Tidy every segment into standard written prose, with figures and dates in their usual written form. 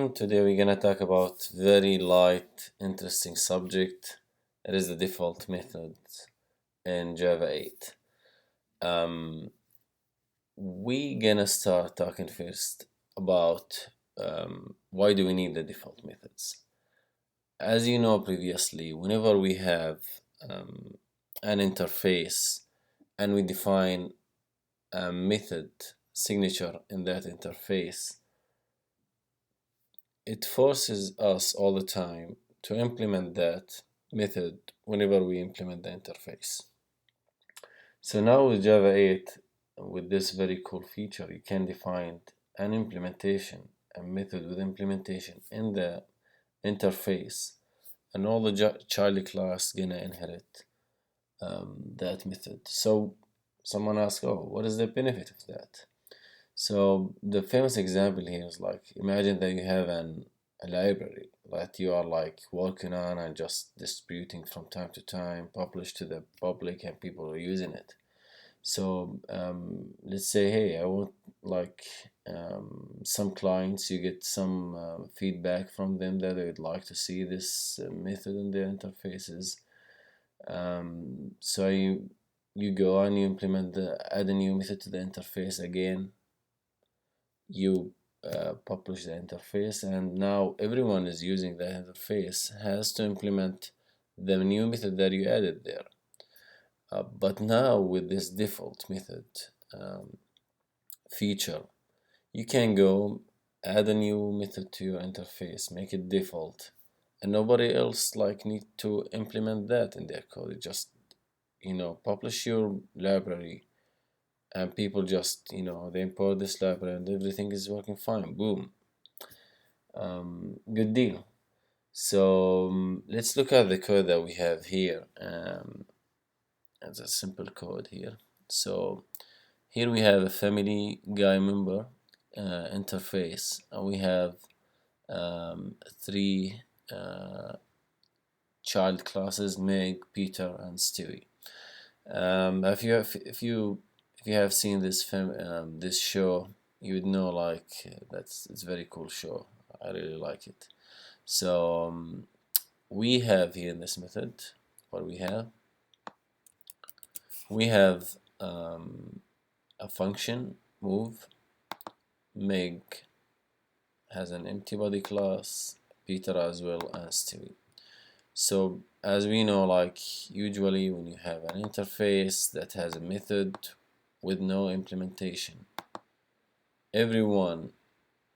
Today we're gonna talk about very light, interesting subject. It is the default method in Java 8. Um, we gonna start talking first about why do we need the default methods. As you know previously, whenever we have um, an interface and we define a method signature in that interface, it forces us all the time to implement that method whenever we implement the interface. So now with Java 8, with this very cool feature, you can define an implementation, a method with implementation in the interface, and all the child class gonna inherit that method. So someone asks, oh, what is the benefit of that? So the famous example here is like imagine that you have a library that you are like working on and just distributing from time to time, publish to the public and people are using it. So let's say, hey, I want like some clients, you get some feedback from them that they would like to see this method in their interfaces. So you go and you implement add a new method to the interface again. You publish the interface, and now everyone is using the interface has to implement the new method that you added there. But now with this default method um, feature, you can go add a new method to your interface, make it default, and nobody else like need to implement that in their code. You just publish your library, and people just they import this library and everything is working fine. Boom. Good deal. So let's look at the code that we have here. As a simple code here. So here we have a family guy member interface, and we have three child classes: Meg, Peter, and Stewie. If you have seen this show, you would know like it's a very cool show. I really like it. So we have here in this method what we have a function move. Meg has an empty body class, Peter as well as Stewie. So as we know, like usually when you have an interface that has a method with no implementation, everyone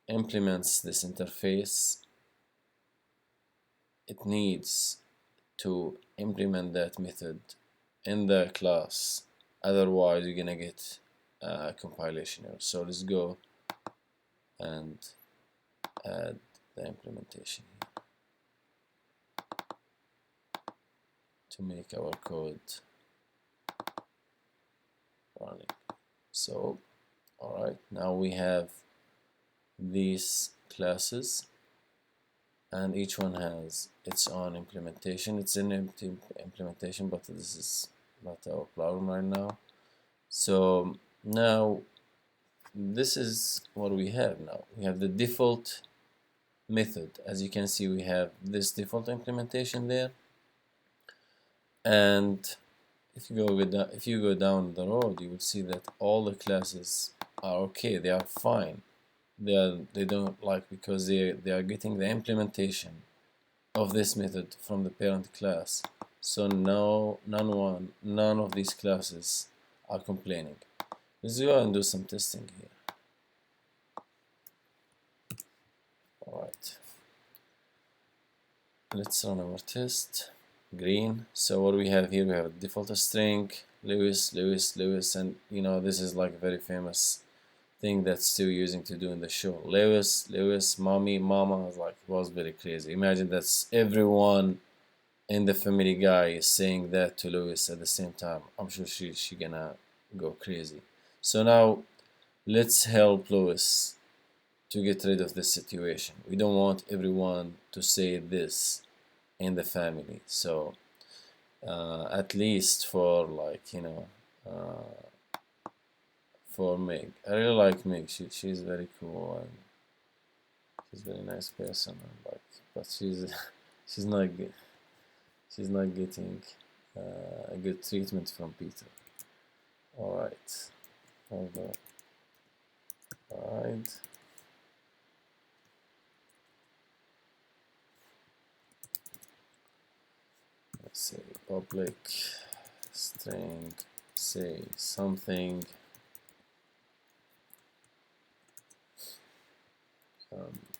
implements this interface. It needs to implement that method in the class, otherwise you're gonna get a compilation error. So let's go and add the implementation here to make our code running. So alright, now we have these classes and each one has its own implementation. It's an empty implementation, but this is not our problem right now. So now this is what we have now. We have the default method. As you can see, we have this default implementation there, and if you go down the road, you will see that all the classes are okay. They are fine. They don't like because they are getting the implementation of this method from the parent class. So no, none of these classes are complaining. Let's go and do some testing here. Alright, let's run our test. Green. So what we have here, we have a default string, Lewis, Lewis, Lewis, and this is like a very famous thing that's still using to do in the show. Lewis, Lewis, mommy, mama, like it was very crazy. Imagine that's everyone in the Family Guy is saying that to Lewis at the same time. I'm sure she gonna go crazy. So now let's help Lewis to get rid of this situation. We don't want everyone to say this in the family. So at least for for Meg. I really like Meg. She's very cool and She's a very nice person, like, but she's not she's not getting a good treatment from Peter. All right, over. All right. Let's say public string say something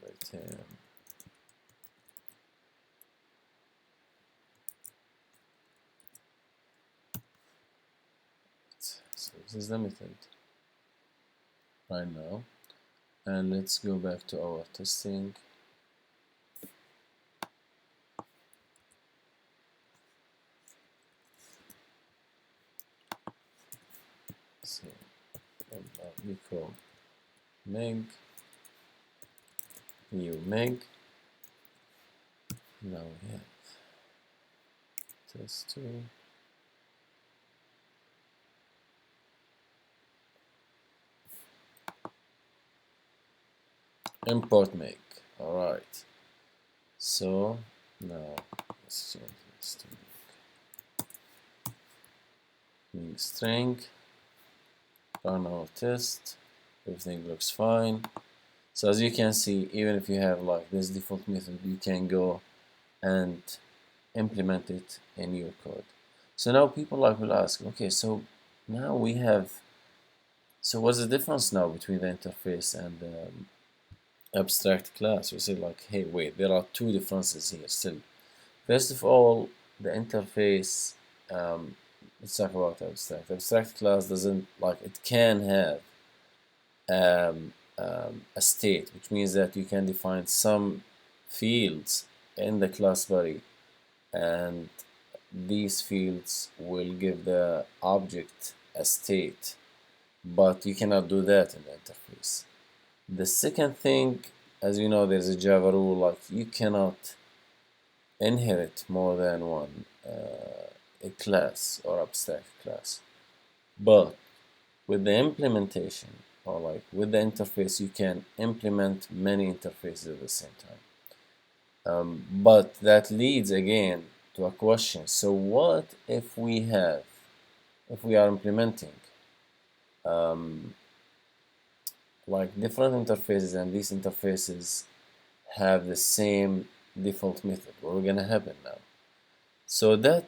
return. So this is the method right now, and let's go back to our testing. So we call meg new meg. Now we have test2. Import meg. All right. So now let's change this to meg string. Run our test. Everything looks fine. So as you can see, even if you have like this default method, you can go and implement it in your code. So now people like will ask, okay, so now we have, so what's the difference now between the interface and the abstract class? We say like, hey, wait, there are two differences here still. First of all, the interface, let's talk about abstract. Abstract class doesn't, like, it can have a state, which means that you can define some fields in the class body, and these fields will give the object a state, but you cannot do that in the interface. The second thing, as you know, there's a Java rule, like you cannot inherit more than one a class or abstract class. But with the implementation, or like with the interface, you can implement many interfaces at the same time. But that leads again to a question. So what if we are implementing like different interfaces, and these interfaces have the same default method? What will gonna happen now? So that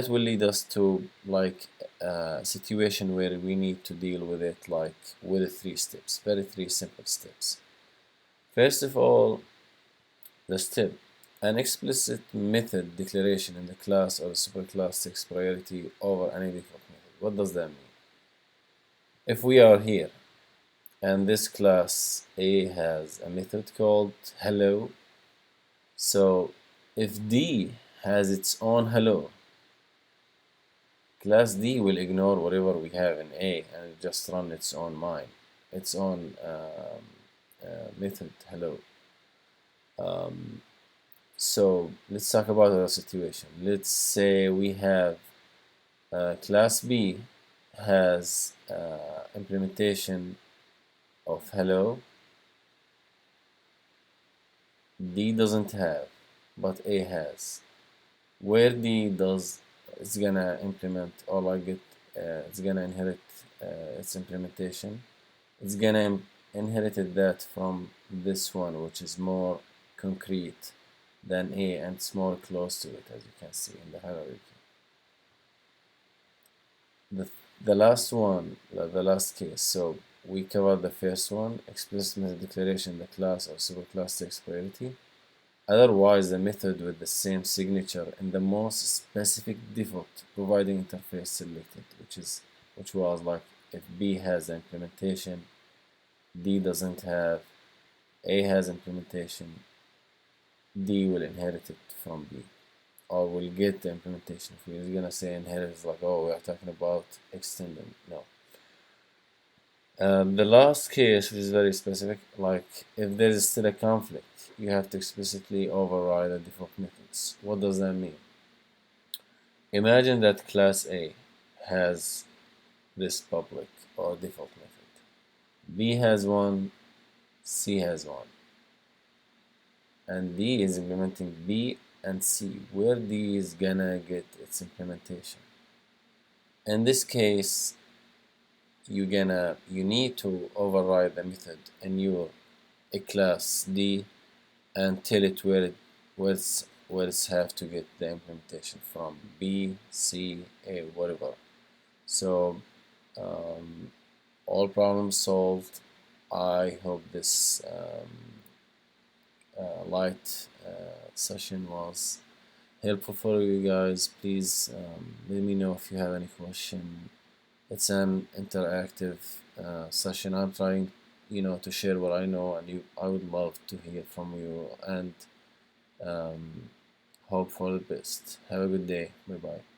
will lead us to like a situation where we need to deal with it like with three steps, three simple steps. First of all, the step, an explicit method declaration in the class or the superclass takes priority over any default method. What does that mean? If we are here and this class A has a method called hello, so if D has its own hello, class D will ignore whatever we have in A and just run its own method hello. So let's talk about our situation. Let's say we have class B has implementation of hello, D doesn't have, but A has. Where D does, it's gonna implement, or like it's gonna inherit its implementation. It's gonna inherit that from this one, which is more concrete than A, and it's more close to it, as you can see in the hierarchy. The last one, the last case, so we covered the first one, explicit method declaration in the class or superclass takes priority. Otherwise, the method with the same signature and the most specific default providing interface selected, which was like if B has the implementation, D doesn't have, A has implementation, D will inherit it from B, or will get the implementation. If we're gonna say inherit, it's like, oh, we are talking about extending. No. The last case, which is very specific, like if there is still a conflict, you have to explicitly override the default methods. What does that mean? Imagine that class A has this public or default method. B has one, C has one. and D is implementing B and C, where D is gonna get its implementation. In this case, you need to override the method in your a class D and tell it where it's have to get the implementation from, B, C, A, whatever. So all problems solved. I hope this light session was helpful for you guys. Please let me know if you have any question. It's an interactive session. I'm trying, to share what I know, and I would love to hear from you and um, hope for the best. Have a good day. Bye bye.